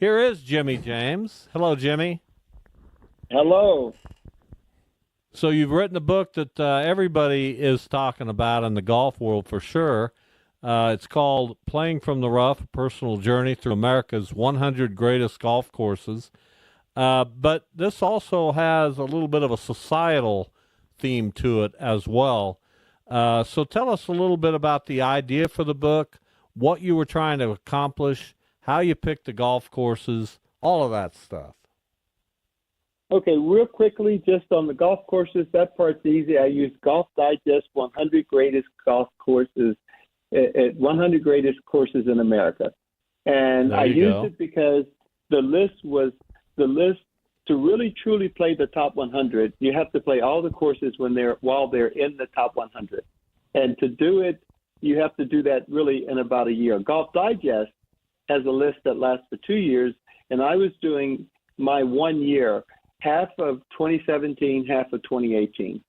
Here is Jimmie James. Hello, Jimmie. Hello. So you've written a book that everybody is talking about in the golf world for sure. It's called Playing from the Rough, A Personal Journey Through America's 100 Greatest Golf Courses. But this also has a little bit of a societal theme to it as well. So tell us a little bit about the idea for the book, what you were trying to accomplish, how you picked the golf courses, all of that stuff. Okay, real quickly, just on the golf courses, that part's easy. I used Golf Digest 100 Greatest Golf Courses, 100 Greatest Courses in America. And I used it because the list to really truly play the top 100, you have to play all the courses while they're in the top 100. And to do it, you have to do that really in about a year. Golf Digest has a list that lasts for 2 years, and I was doing my 1 year, half of 2017, half of 2018.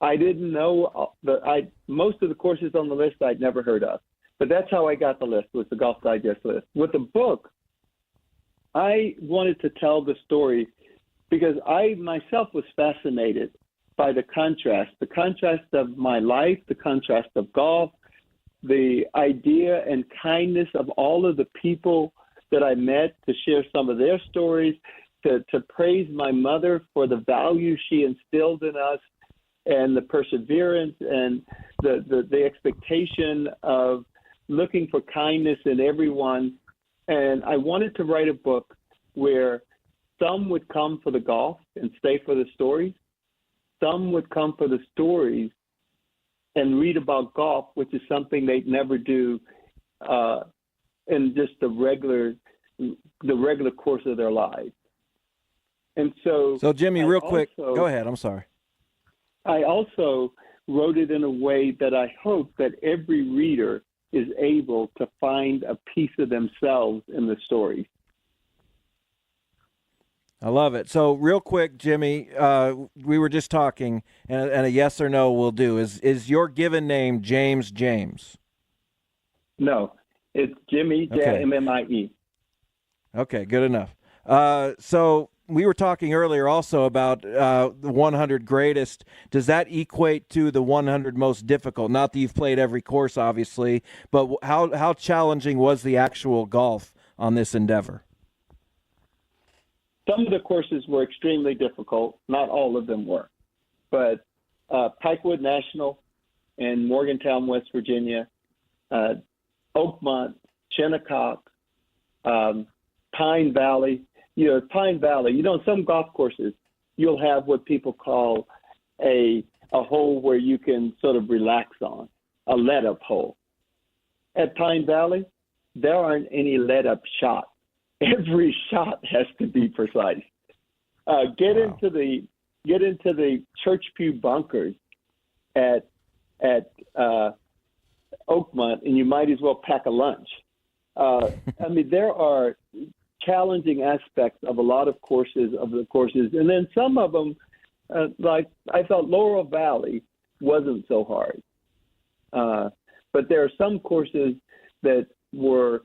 I didn't know most of the courses on the list I'd never heard of, but that's how I got the list, was the Golf Digest list. With the book, I wanted to tell the story because I myself was fascinated by the contrast of my life, the contrast of golf, the idea and kindness of all of the people that I met, to share some of their stories, to praise my mother for the value she instilled in us and the perseverance and the expectation of looking for kindness in everyone. And I wanted to write a book where some would come for the golf and stay for the stories. Some would come for the stories and read about golf, which is something they'd never do in just the regular course of their lives. And so Jimmie, real quick, go ahead. I'm sorry. I also wrote it in a way that I hope that every reader is able to find a piece of themselves in the story. I love it. So real quick, Jimmie, we were just talking, and a yes or no will do. Is your given name James James? No, it's Jimmie, Okay. J-M-M-I-E. Okay, good enough. So we were talking earlier also about the 100 greatest. Does that equate to the 100 most difficult? Not that you've played every course, obviously, but how challenging was the actual golf on this endeavor? Some of the courses were extremely difficult. Not all of them were. But Pikewood National in Morgantown, West Virginia, Oakmont, Shinnecock, Pine Valley. Pine Valley, some golf courses, you'll have what people call a hole where you can sort of relax on, a let-up hole. At Pine Valley, there aren't any let-up shots. Every shot has to be precise. Get into the church pew bunkers at Oakmont, and you might as well pack a lunch. There are challenging aspects of a lot of courses, and then some of them, like I thought Laurel Valley wasn't so hard. But there are some courses that were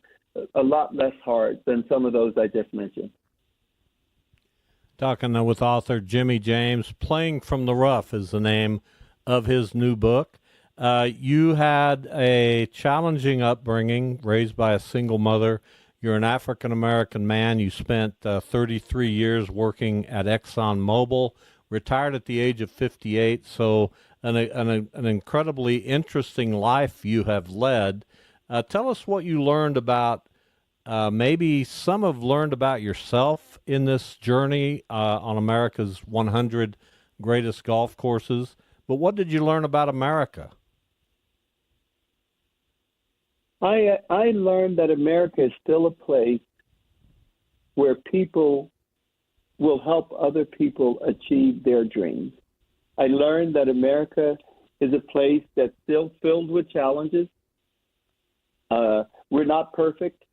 a lot less hard than some of those I just mentioned. Talking with author Jimmie James. Playing from the Rough is the name of his new book. You had a challenging upbringing, raised by a single mother. You're an African-American man. You spent 33 years working at ExxonMobil, retired at the age of 58. So an incredibly interesting life you have led. Tell us what you learned about, maybe some have learned about yourself in this journey on America's 100 greatest golf courses. But what did you learn about America? I learned that America is still a place where people will help other people achieve their dreams. I learned that America is a place that's still filled with challenges. We're not perfect,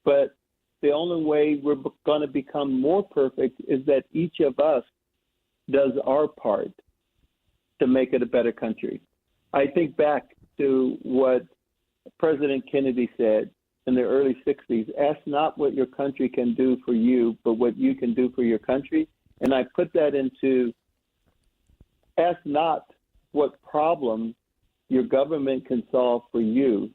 but the only way we're going to become more perfect is that each of us does our part to make it a better country. I think back to what President Kennedy said in the early 60s, ask not what your country can do for you, but what you can do for your country. And I put that into ask not what problems your government can solve for you,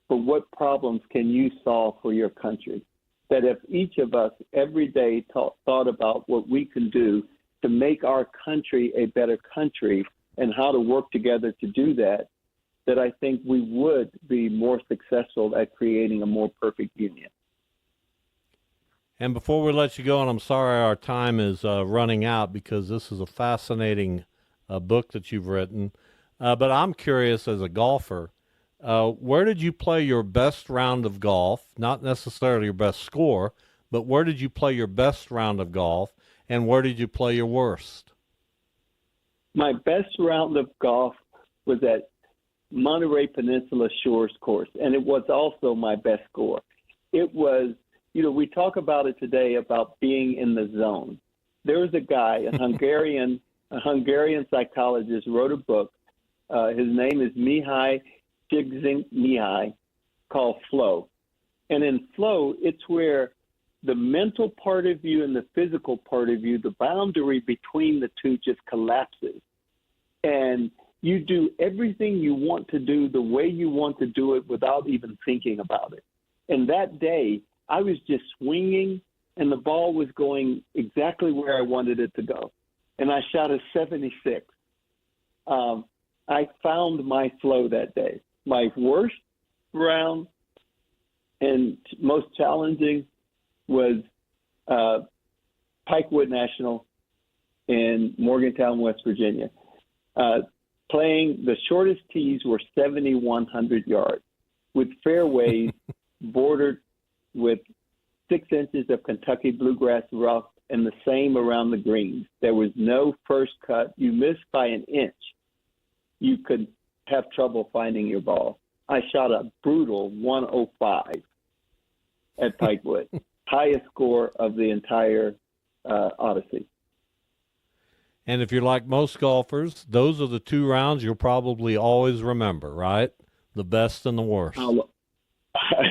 but what problems can you solve for your country? That if each of us every day thought about what we can do to make our country a better country and how to work together to do that, that I think we would be more successful at creating a more perfect union. And before we let you go, and I'm sorry our time is running out because this is a fascinating book that you've written, but I'm curious as a golfer, where did you play your best round of golf? Not necessarily your best score, but where did you play your best round of golf, and where did you play your worst? My best round of golf was at Monterey Peninsula Shores course, and it was also my best score. It was, we talk about it today about being in the zone. There was a guy, a Hungarian psychologist, wrote a book. His name is Mihai Csikszentmihalyi, called Flow. And in Flow, it's where the mental part of you and the physical part of you, the boundary between the two just collapses. And you do everything you want to do the way you want to do it without even thinking about it. And that day, I was just swinging, and the ball was going exactly where I wanted it to go. And I shot a 76. I found my flow that day. My worst round and most challenging was Pikewood National in Morgantown, West Virginia. Playing the shortest tees were 7,100 yards with fairways bordered with 6 inches of Kentucky bluegrass rough and the same around the greens. There was no first cut. You missed by an inch, you could have trouble finding your ball. I shot a brutal 105 at Pikewood, highest score of the entire Odyssey. And if you're like most golfers, those are the 2 rounds you'll probably always remember, right? The best and the worst.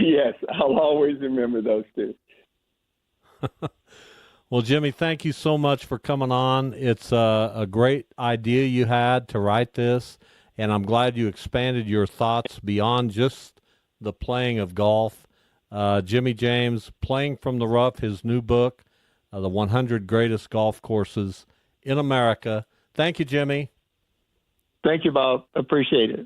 Yes, I'll always remember those 2. Well, Jimmie, thank you so much for coming on. It's a great idea you had to write this, and I'm glad you expanded your thoughts beyond just the playing of golf. Jimmie James, Playing from the Rough, his new book, The 100 Greatest Golf Courses in America. Thank you, Jimmie. Thank you, Bob. Appreciate it.